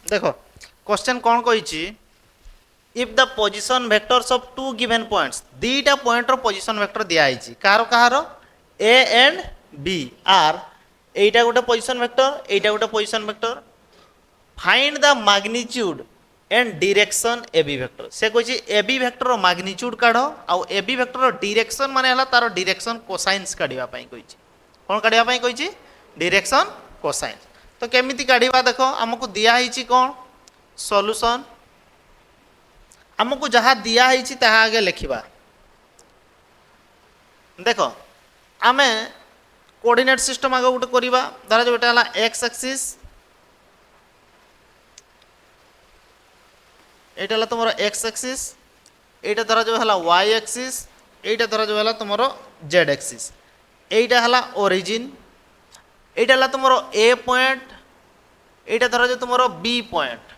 देखो क्वेश्चन कौन कही if the position vectors of two given points दीटा पॉइंट रो पोजिशन वेक्टर दिखाई कहार कहार ए एंड बी आर एटा गोटे पोजिशन वेक्टर एटा गोटे position vector find the magnitude and direction A B vector से कही ए बी वेक्टर रो मैग्नीट्यूड काढ़ आउ ए बी वेक्टर रो डायरेक्शन माने हला तार डायरेक्शन कोसाइन्स काढ़िबा पई कही कोन काढ़िबा पई कही डायरेक्शन कोसाइन्स तो केमिति काढ़िबा देखो हमकु दिया हिची कोन सॉल्यूशन आमको जहाँ दिखाई ताहा आगे लिखा देख आम कोऑर्डिनेट सिस्टम आगे गोटे करवा धर जो है एक्स एक्सिस यहाँ तुम एक्स एक्सिस यहाँ धर जो है वाई एक्सिस यहाँ धर जो है तुम जेड एक्सिस यहाँ है ओरिजिन यहाँ है तुम ए पॉइंट यहाँ धर जो तुम बी पॉइंट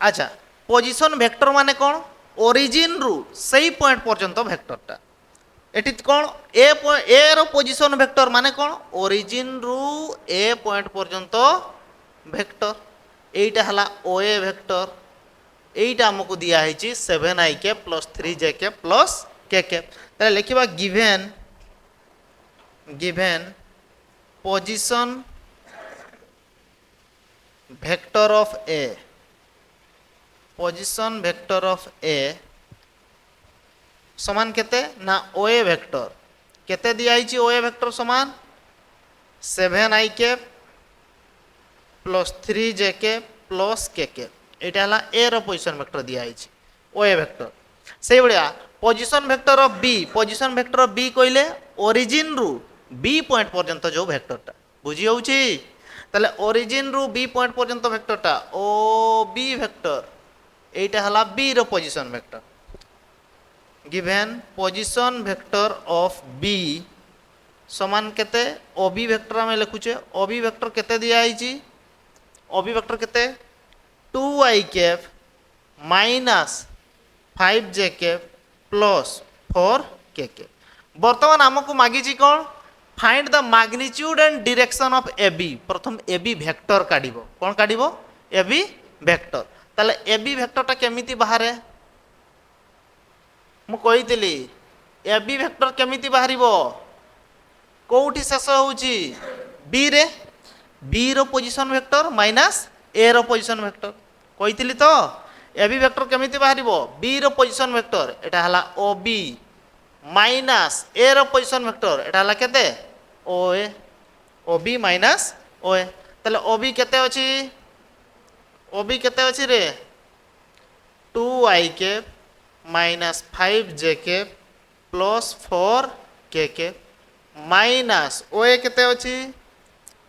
अच्छा पोजिशन वेक्टर माने कौन ओरिजिन रु सही पॉइंट पर्यंत वेक्टरटा एटी कौन ए रो पोजिशन वेक्टर माने कौन ओरिजिन रु ए पॉइंट पर्यंत वेक्टर एटा हला ओ ए वेक्टर एटा हमको दिया है 7i plus 3j plus k ताले लिखिबा given position vector of A position vector of A समान केते ना ओ ए वेक्टर केते दिया ओ ए वेक्टर समान 7i plus 3j plus k एटा हला ए रो पोजिशन वेक्टर दिया ओ ए वेक्टर से बड़िया पोजिशन वेक्टर ऑफ बी कहले ओरिजिन रु बी पॉइंट पर्यंत जो वेक्टरटा बुझी होउची ताले ओरिजिन रु बी पॉइंट पर्यंत वेक्टरटा ओ बी वेक्टर एटा हला बी रो position vector given position vector of B समान केते ओ बी वेक्टर में लिखुचे ओ बी वेक्टर केते दिया है ओ बी वेक्टर केते 2i minus 5j plus 4k बर्तमान आमको मागी कौन find the magnitude and direction of A B प्रथम ए बी वेक्टर काढ़िबो कौन काढ़िबो ए बी वेक्टर ताले ए बी वेक्टरटा केमिति बाहरे मु कहितली ए बी वेक्टर केमिति बाहरिबो कोउठी शेष होउची बी रो पोजिशन वेक्टर माइनस ए रो पोजिशन वेक्टर कहितली तो ए बी वेक्टर केमिति बाहरिबो बी रो पोजिशन वेक्टर एटा हला ओ बी माइनस ए रो पोजिशन वेक्टर एटा हला केते ओ ए ओ बी माइनस ओ ए ताले ओ बी केते अछि ओ बी केते अछि रे 2i minus 5j plus 4k minus O A केते अछि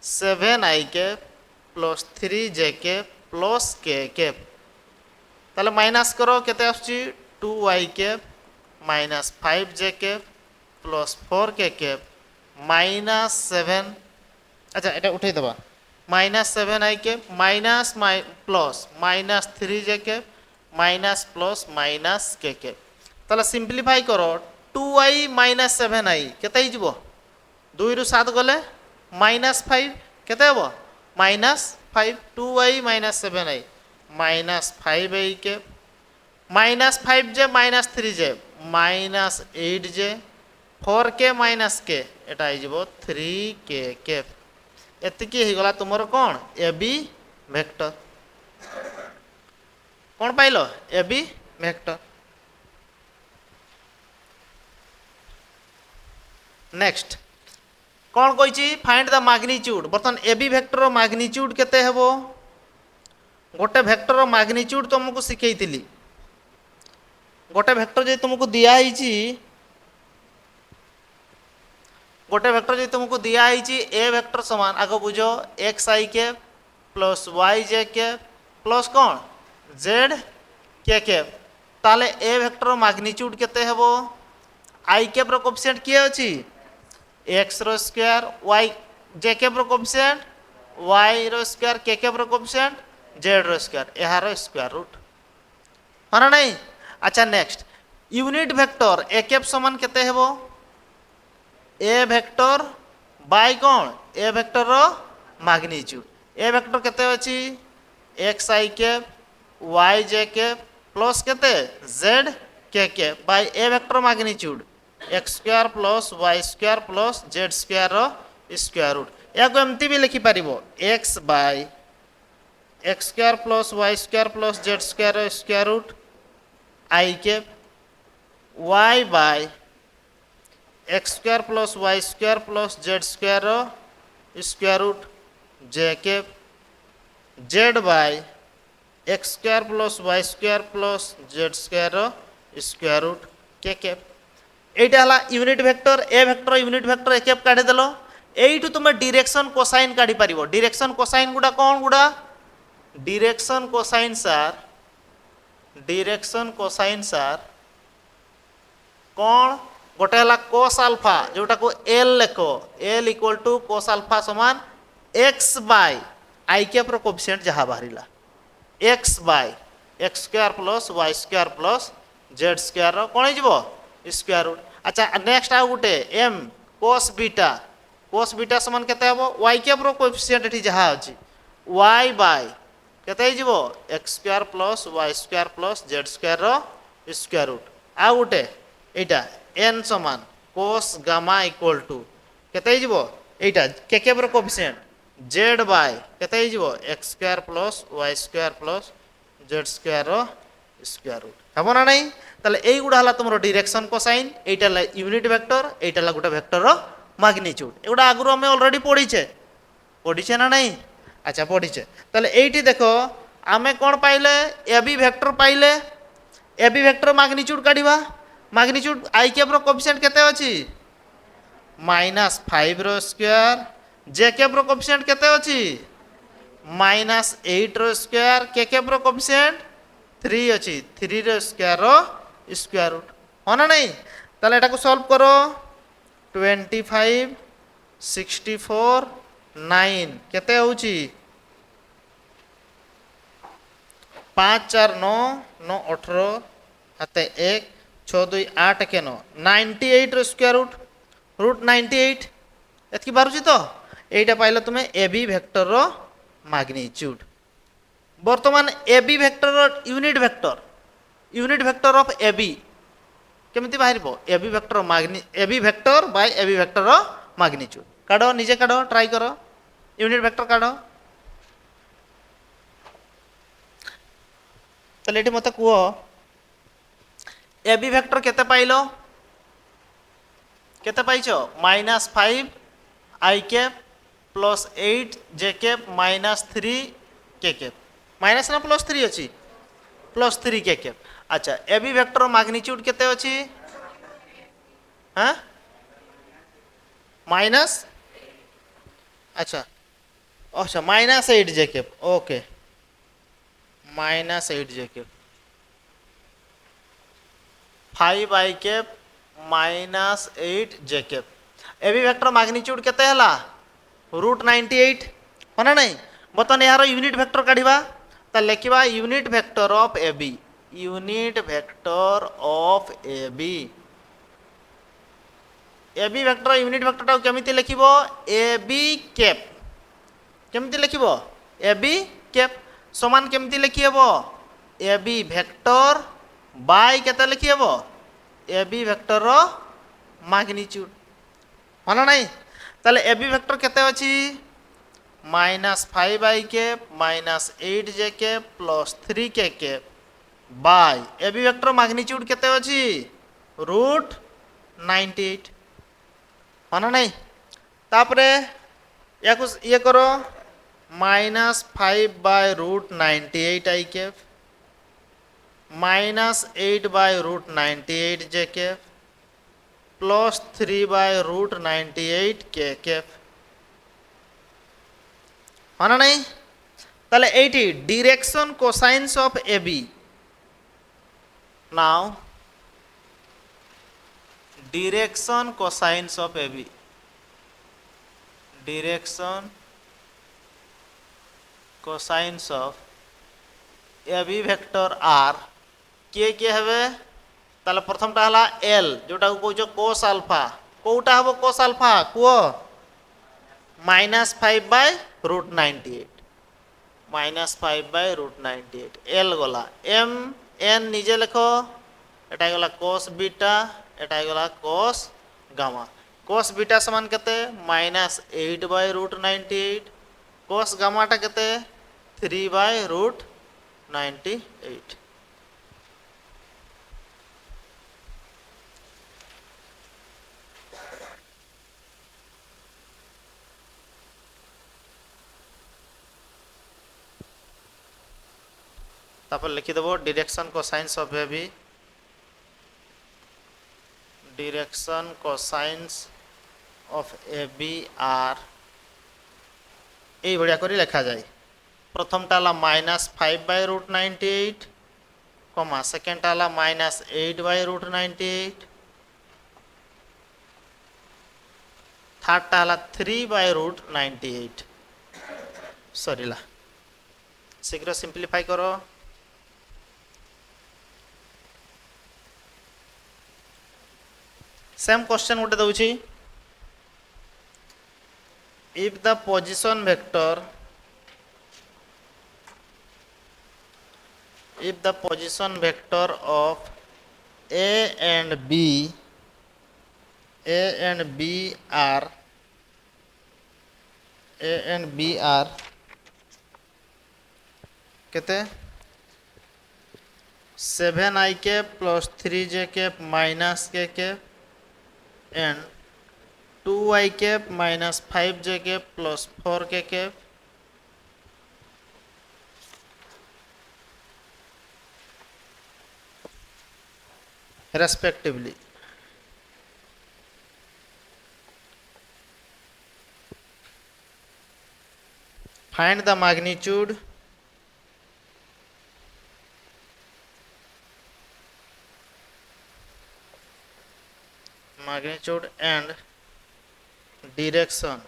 7i plus 3j plus k ताले माइनस करो केते आछि 2i minus 5j plus 4k minus 7 अच्छा एटा उठै दबा minus 7i minus plus minus 3j minus plus minus k ताला सिंप्लीफाई करो 2i माइनस 7i केते हिजबो 2 रु 7 गले माइनस 5 केते हबो minus 5 2i minus 7i minus 5i minus 5j minus 3j minus 8j 4k minus k एटा हिजबो 3k एतिकी गला तुमर कौन ए बी वेक्टर कौन पाइल ए बी वेक्टर नेक्स्ट कौन कही फाइंड द मैग्नीट्यूड बर्तमान ए बी वेक्टर रो मैग्नीट्यूड केते हेबो गोटे वेक्टर रो मैग्नीट्यूड तुमको शिखेइतिली गोटे वेक्टर जे तुमको दिया हिची गोटे वेक्टर जो तुमको दिया है ए वेक्टर समान आग बुझ xi प्लस yj प्लस कौन zk ताले ए वेक्टर मैग्नीट्यूड केते हेबो i रो कोएफिशिएंट किए अछि x रो स्क्वायर y j रो कोएफिशिएंट y रो स्क्वायर k रो कोएफिशिएंट z रो स्क्वायर एहार स्क्वायर रूट माना नहीं अच्छा नेक्स्ट यूनिट वेक्टर a समान केते हेबो ए वेक्टर बाय कौन ए वेक्टर रो मैग्नीट्यूड ए वेक्टर केते अछि X I cap Y J cap plus केते Z K cap by A vector magnitude X square plus Y square plus Z square square root या एमती भी लिखि पारिबो X by X square plus Y square plus Z square square root I cap Y by X square plus Y square plus Z square square root J cap Z by X square plus Y square plus Z square square root के cap এইটা হলা unit vector A vector unit vector A cap কাঢ়ি দেলো এইটু তুমি direction cosine কাঢ়ি পারিবো direction cosine গুড়া কোন গুড়া ডিরেকশন কোসাইন সার কোন গোটে হলা cos আলফা যেটাকু এল লেখো L equal to cos alpha সমান x বাই আই ক্যাপ র কোএফিসিয়েন্ট যাহা বাহারিলা x by x square plus y square plus z square র কোন হইଯିବ স্কয়ার রুট अच्छा नेक्स्ट आउ गुटे m cos बीटा समान केते हबो y कैप रो कोएफिशिएंट एठी जहा अछि y बाय केते हिजिबो x square plus y square plus z square रो स्क्वायर रूट आउ गुटे एटा n समान cos गामा इक्वल टू केते हिजिबो एटा के कैप रो कोएफिशिएंट z बाय केते हिजिबो x square plus y square plus z square रो स्क्वायर रूट हबो ना नहीं তাহলে এইগুড়া হলা তোমার ডিরেকশন কোসাইন এইটা হলা ইউনিট ভেক্টর এইটা হলা গোটা ভেক্টর ম্যাগনিটিউড এগুড়া আগরু আমি অলরেডি পড়িছে না নাই আচ্ছা পড়িছে তাহলে এইটি দেখো আমি কোন পাইলে এবি ভেক্টর পাইলে এবি ভেক্টর ম্যাগনিটিউড কাঢ়িবা ম্যাগনিটিউড আই ক্যাপ র কোএফিসিয়েন্ট কেতে আছে -5 র স্কয়ার জে ক্যাপ র কোএফিসিয়েন্ট কেতে আছে -8 র স্কয়ার কে ক্যাপ র কোএফিসিয়েন্ট 3 আছে 3 র স্কয়ার स्क्वायर रूट होना नहीं ताले एटा को सॉल्व करो 25 64 9 केते होची 5 4 9 9 18 हाते 1 6 2 8 के 9 98 रो स्क्वायर रूट 98 एतकी बारुची तो एटा पाइलो तुमे এবি वेक्टर रो मैग्नीट्यूड वर्तमान এবি वेक्टर रो यूनिट वेक्टर ऑफ এবি केमिति बाहरिबो AB vector by AB vector रो मैग्नीट्यूड काढो निजे काढो ट्राई करो यूनिट वेक्टर काढो तले एठी मते कुओ এবি वेक्टर केते पाइलो केते पाइछो -5 I cap plus 8 J cap -3 के कैप माइनस ना प्लस 3 अछि +3 के कैप अच्छा এবি वेक्टर मैग्नीट्यूड केते अछि हां माइनस अच्छा अच्छा -8 J cap okay -8 J cap 5 I cap -8 J cap AB vector magnitude केते हला √98 होना नहीं बतन यार यूनिट वेक्टर काढिबा ता लिखिबा unit vector of AB AB vector unit vector केमिति लिखिबो এবি कैप केमिति लिखिबो এবি कैप समान केमिति लिखिबो এবি वेक्टर बाय केते लिखिबो এবি वेक्टर रो मैग्नीट्यूड होना नहीं ताले এবি वेक्टर केते अछि -5 आई कैप -8 जे कैप +3 के cap by AB vector magnitude केते अछि √98 होना नहीं तापरे याको ये करो -5 by √98 I cap -8 by √98 J cap +3 by √98 K cap होना नहीं ताले 80 direction cosines of A B now direction cosines of A B direction cosines of A B vector are के हवे ताले प्रथमटा हला एल जोटा को कहजो cos अल्फा कोउटा हबो cos अल्फा को -5 बाय √98 -5/√98 एल गला एम एन निजे लेख एटा गला cos बीटा एटा गला cos गामा cos बीटा समान केते -8/√98 cos गामाटा केते 3/√98 तापर लिखिदेव direction cosines of A B direction cosines of A B are ये भाया कर लिखा जाए प्रथमटा -5/√98 कमा सेकेंडटा -8/√98 थर्डटा 3/√98 सरीला शीघ्र सिंप्लीफाई करो सेम क्वेश्चन गोटे दूसरी if the position vector of a and b are कहते 7i cap plus 3j cap minus k cap and 2i cap minus 5j cap plus 4k cap respectively. Find the magnitude and direction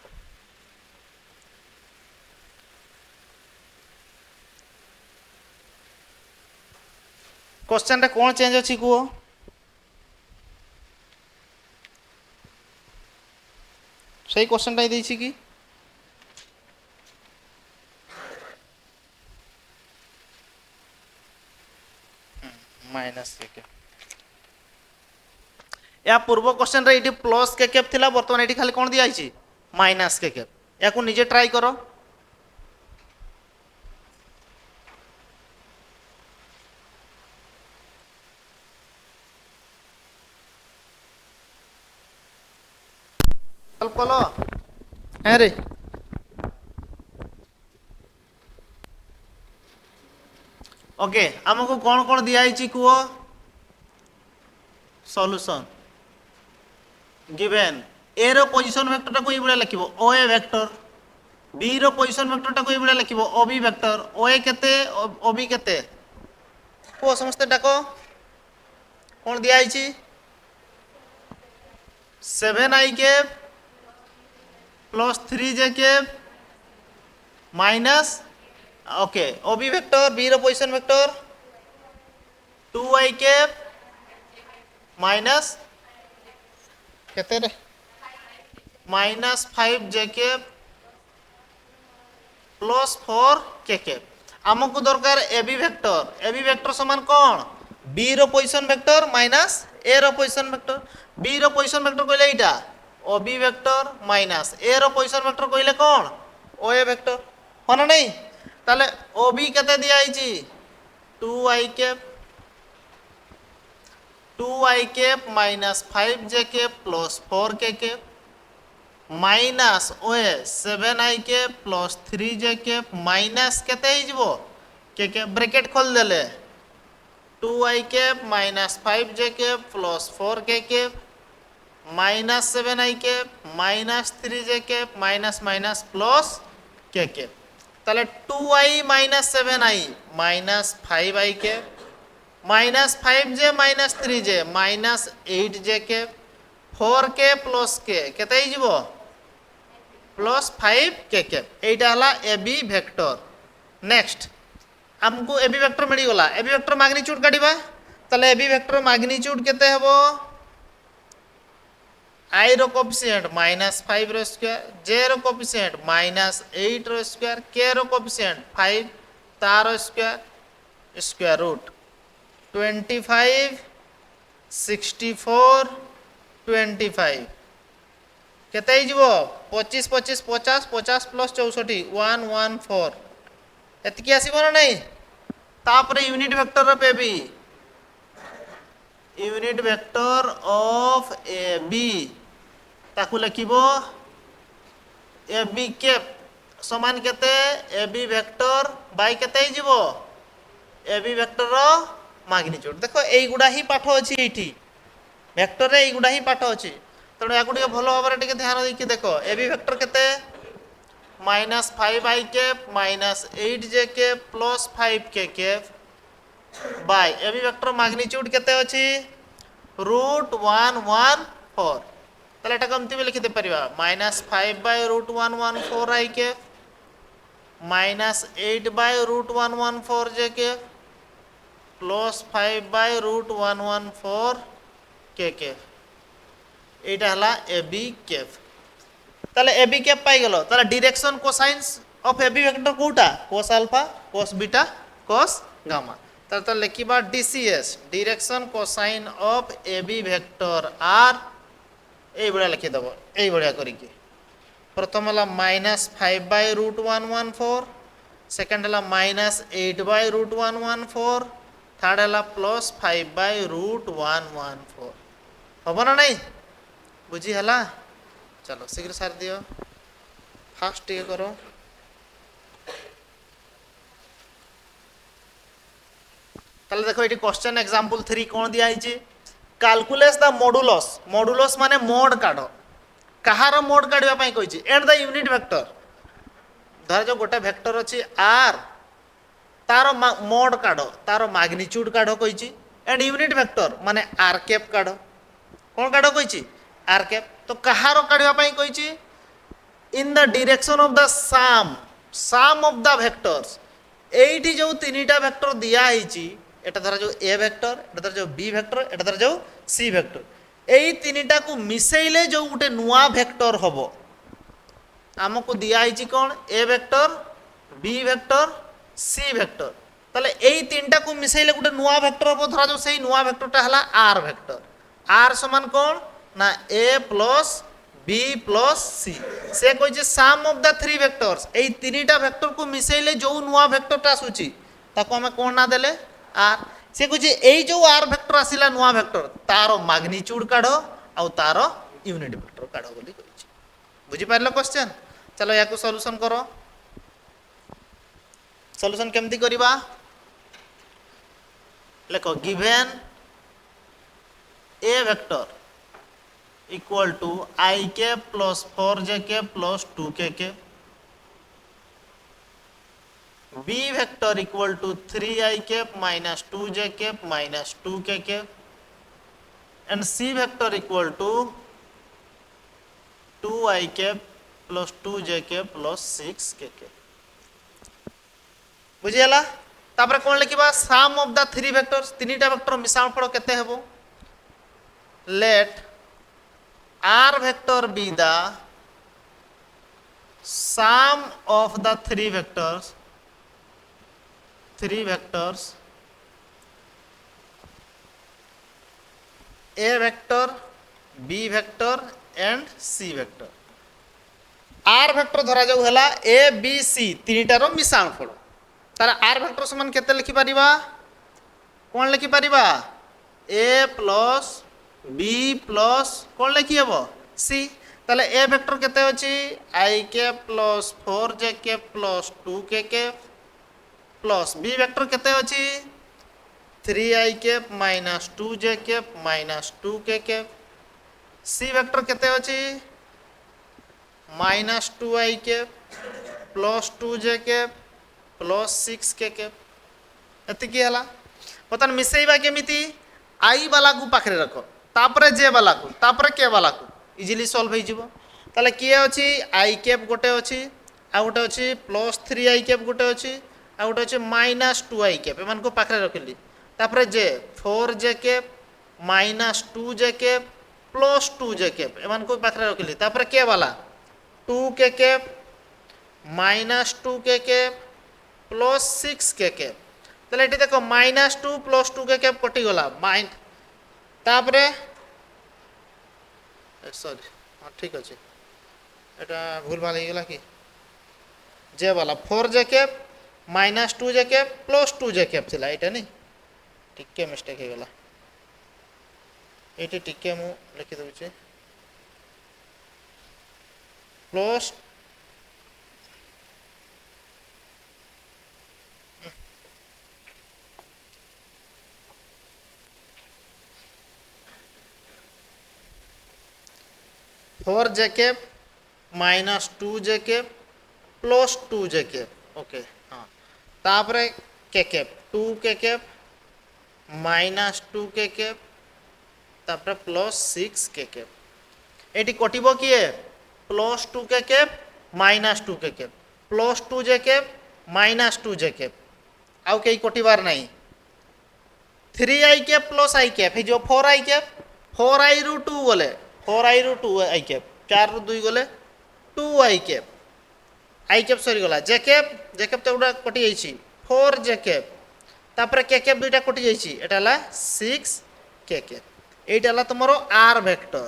question रे कौन change अछि को सही question tie दैछि कि minus के या पूर्व क्वेश्चन रे इटी प्लस के कैप थिला वर्तमान इटी खाली कोन दिया आइछि माइनस के कैप याकू निजे ट्राई करो सॉल्व कलो है रे ओके हमको कौन कौन दिया आइछि कुओ सॉल्यूशन गिवन ए रो पोजीशन वेक्टर को ये लिखिबो ओ ए वेक्टर बी रो पोजीशन वेक्टर को ये लिखिबो ओ बी वेक्टर ओ ए केते ओ बी केते को समस्त डाको कोन दिया आइछि 7i cap plus 3j cap minus okay O B vector B रो position vector 2i cap minus केते रे -5j cap plus 4k cap हमको दरकार ए बी वेक्टर समान कौन बी रो पोजीशन वेक्टर माइनस ए रो पोजीशन वेक्टर बी रो पोजीशन वेक्टर कहले एटा ओ बी वेक्टर माइनस ए रो पोजीशन वेक्टर कहले कौन ओ ए वेक्टर हो ना नहीं ताले ओ बी केते दिया आइछि 2i cap 2i cap minus 5j cap plus 4k cap minus ओए 7i cap plus 3j cap minus केते हिजबो के के ब्रैकेट खोल देले 2i cap minus 5j cap plus 4k cap minus 7i cap minus 3j cap minus minus plus k cap ताले 2i minus 7i minus 5i cap minus 5j minus 3j minus 8j cap 4k plus k केते हिजबो plus 5k cap एटा हला ए B vector next हमको ए B vector मिली गला ए B vector magnitude काढिबा ताले ए B vector magnitude केते हबो आई रो coefficient -5 रो square, जे रो coefficient -8 रो square, के रो coefficient 5 तार square square root 25 64 25 केते हो 25 25 50 50 प्लस 64 114 एतिकी आसीबो ना नहीं। तापरे unit vector of A B, unit vector of A B ताकू लिखिबो ए बी कैप समान केते ए बी वेक्टर बाय केते हिजिबो ए बी वेक्टर रो मैग्नीट्यूड। देखो एई गुडा ही पाठ अछि एठी वेक्टर रे एई गुडा ही पाठ अछि, तेणु या गुडी भलो भाबरे टिके ध्यान देकी देखो ए बी वेक्टर केते -5 I cap -8 J cap plus 5 K cap by A B vector magnitude केते अछि √114। ताले एटा कमति भी लिखि दे परिबा -5/√114 I cap -8/√114 J cap plus 5/√114 K cap एटा हला ए बी कैप। ताले ए बी कैप पाई गेलो ताले direction cosines of A B vector कोटा cos alpha cos beta cos gamma. ताले लिखिबा DCs direction cosine of A B vector are এই বড়িয়া লিখি দেব এই বড়িয়া করিকি। প্রথম হলা -5/√114, সেকেন্ড হলা -8/√114, থার্ড হলা +5/√114 হব না নাই বুঝি হলা। চলো শীঘ্র সার দিও ফাস্ট টিকে করো। তাহলে দেখো এটি কোশ্চেন एग्जांपल 3 কোন দিয়া হইছে कैलकुलेट द मॉडुलस, मॉडुलस माने मोड काढ कहार मोड काढिबा पई कहिछि एंड द यूनिट वेक्टर। धर जो गोटे वेक्टर अछि आर तार मोड काढ तार मैग्नीट्यूड काढ कहिछि एंड यूनिट वेक्टर माने आर कैप काढ कोन काढ कहिछि आर कैप। तो कहार काढिबा पई कहिछि in the direction of the sum of the vectors. एठी जो तीनटा वेक्टर दिया हिछि एटा धर जो ए वेक्टर एटा धर जो बी वेक्टर एटा धर जो सी वेक्टर एई तीनटा को मिसेइले जो गुटे नुआ वेक्टर हबो हमको दिया हिची कोन A vector B vector C vector. ताले एई तीनटा को मिसेइले गुटे नुआ वेक्टर हबो धर जो सेई नुआ वेक्टरटा हला आर वेक्टर। आर समान कोन ना ए प्लस बी प्लस सी से कोइ जे सम ऑफ द थ्री वेक्टर्स एई तीनटा वेक्टर को मिसेइले जो नुआ वेक्टरटा आसुची ताको हम कोन ना देले आर। से कुछ यही जो आर वेक्टर आसिला नुआ वेक्टर तार मैग्नीट्यूड काढ आ तार यूनिट वेक्टर काढ बोली कहिछि। बुझी पारलो क्वेश्चन। चलो याको सॉल्यूशन करो। सॉल्यूशन केमती करिबा लेखो given A vector equal to I K plus 4j के प्लस 2k के, B vector equal to 3i cap minus 2j cap minus 2k cap and C vector equal to 2i cap plus 2j cap plus 6k cap। बुझियला तापर कोन लिखिबा सम of the three vectors तीनटा vector मिसाफल केते हेबो late r vector be the sum of the three vectors a vector b vector and c vector। r vector धरा जाऊ हला a b c तीनटा रो मिसाण फल तार r vector समान केते लिखि परिबा कोन लिखि परिबा a प्लस b प्लस कोन लिखि हेबो c। ताले a vector केते अछि i के प्लस 4j के प्लस 2k के प्लस बी वेक्टर केते अछि 3i cap minus 2j cap minus 2k cap. C vector केते अछि minus 2i cap plus 2j cap plus 6k cap. एति की हला पतन मिसेइबा केमिति आई वाला को पाखरे रखो तापरे जे वाला को तापरे के वाला को इजीली सॉल्व हो जिवो। ताले की अछि आई कैप गोटे अछि आ गोटे अछि प्लस 3i कैप गोटे अछि आ गोटे अच्छे -2i कैप एमान को पाखरे रखिली तापरे जे 4j cap -2j cap plus 2 J cap एमान को पाखरे रखिली तापर के वाला 2 K cap minus 2 K cap plus 6 के कैप ताले एटी देखो माइनस 2 प्लस 2 के कैप कटि गला माइन तापर सॉरी हाँ ठीक अच्छे एटा भूल भाल हो गला कि जे वाला 4 जे cap minus 2 J cap plus 2 J cap थिला एटा नहीं टिके मिस्टेक हो गला एटी टिके मु लिखि दउछि प्लस फोर जे cap minus 2 J cap plus 2 J cap okay हाँ तापरे के cap 2 K cap minus 2 K cap तापरे प्लस 6 के कैप एटी कटिबो किए plus 2 K cap minus 2 K cap plus 2 J cap minus 2 J cap आउ कई कटिबार नहीं 3i cap plus i cap हे जो 4i कैप 4i रु 2 गले 4i रु 2i कैप 4 रु 2 गले 2i कैप i कैप सरी गला जे कैप तो उडा कटि जाइछि 4 जे कैप तापर के कैप दुइटा कटि जाइछि एटा ला 6 के कैप एटा ला तुमरो r वेक्टर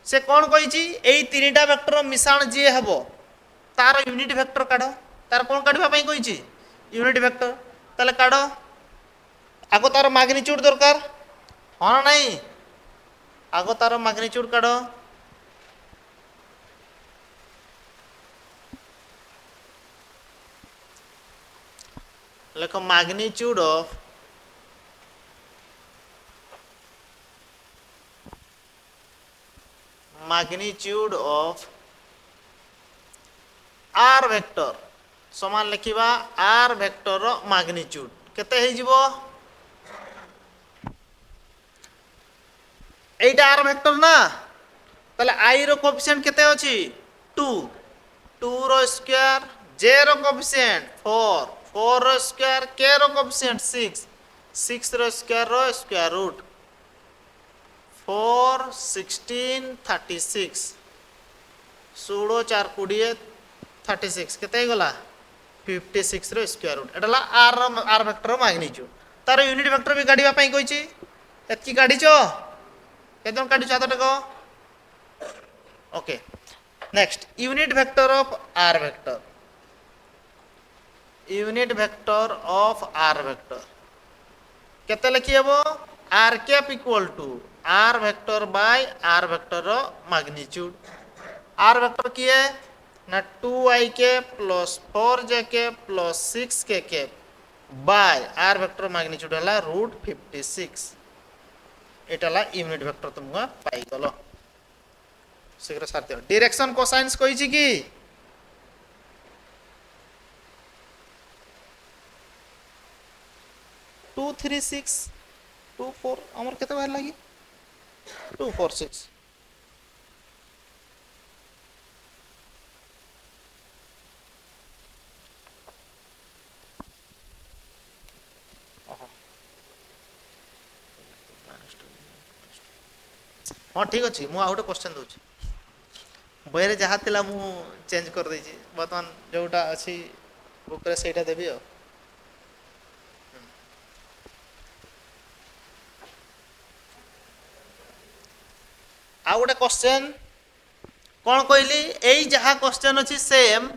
से कोन कहिछि एई तीनटा वेक्टर मिश्रण जे हबो तार यूनिट वेक्टर काढो तार कोन काढबा पई कहिछि यूनिट वेक्टर ताले काढो आगो तार मैग्नीट्यूड दरकार हाँ नहीं आगो तार मैग्नीट्यूड काढो लेखो मैग्नीट्यूड ऑफ आर वेक्टर समान लिखिबा आर वेक्टर रो मैग्नीट्यूड केते हे जिवो एटा आर वेक्टर ना ताले आई रो कोएफिशिएंट केते अछि 2 2 रो स्क्वायर जे रो कोएफिशिएंट 4 4 रो स्क्वायर के रो कोएफिशिएंट 6 6 रो स्क्वायर रूट 4 16 36 16 4 20 36 केते गला 56 रो स्क्वायर रूट एटाला आर वेक्टर मैग्नीट्यूड तार यूनिट वेक्टर भी काढिबा पई कहिछि एतकी काढिचो केदन काढिचो हाथ टेको okay next unit vector of R vector केते लिखि हेबो R cap equal to R vector by R vector रो मैग्नीट्यूड आर वेक्टर की है ना 2i के प्लस 4j के प्लस 6k के बाय आर वेक्टर मैग्नीट्यूड हला रूट 56 एटाला यूनिट वेक्टर तुमगा पाई गलो शीघ्र साथी डायरेक्शन कोसाइन्स कहिछि कि टू थ्री सिक्स 2 4 हमर केते बाहर लागी 2 4 6 हाँ ठीक अच्छे मुझे गोटे क्वेश्चन दूसरी बही जहाँ थी चेंज कर देछि बर्तमान जोटा अच्छी बुक रे सेटा देवी आ गोटे क्वेश्चन कौन कहली यही जहाँ क्वेश्चन अच्छी सेम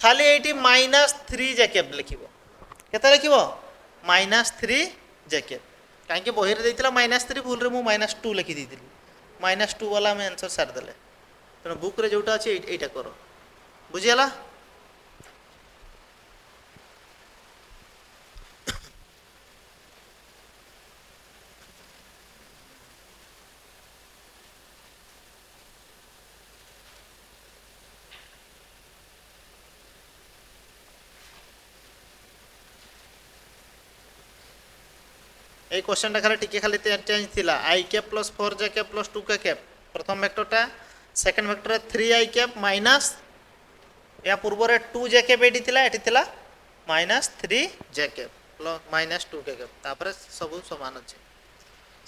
खाली ये -3 जैकेब लिख के लिख -3 जैकेब कहीं बही देता -3 भूल रे -2 लिखी दी -2 वाला आम आंसर सारिदे तेना बुक रे जोटा अच्छे यहीटा कर बुझीगला এই क्वेश्चनटा खाली टिके खाली चेंज थिला i cap plus 4j cap plus 2k cap प्रथम वेक्टरटा second vector 3i cap minus या पूर्व रे 2j कैप एटी थिला एटी थिला -3j cap plus -2k cap तापर सब समान अछि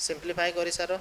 सिंपलीफाई करि सारो